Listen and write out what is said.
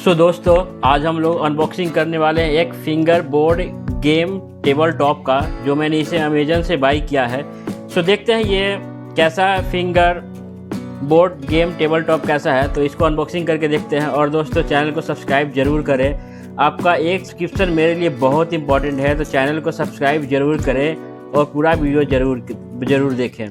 सो दोस्तों, आज हम लोग अनबॉक्सिंग करने वाले हैं एक finger board game table top का, जो मैंने इसे अमेजन से बाई किया है। सो देखते हैं ये कैसा है, finger board game table top कैसा है, तो इसको अनबॉक्सिंग करके देखते हैं। और दोस्तों, चैनल को सब्सक्राइब ज़रूर करें, आपका एक सब्सक्रिप्शन मेरे लिए बहुत इंपॉर्टेंट है, तो चैनल को सब्सक्राइब ज़रूर करें और पूरा वीडियो ज़रूर देखें।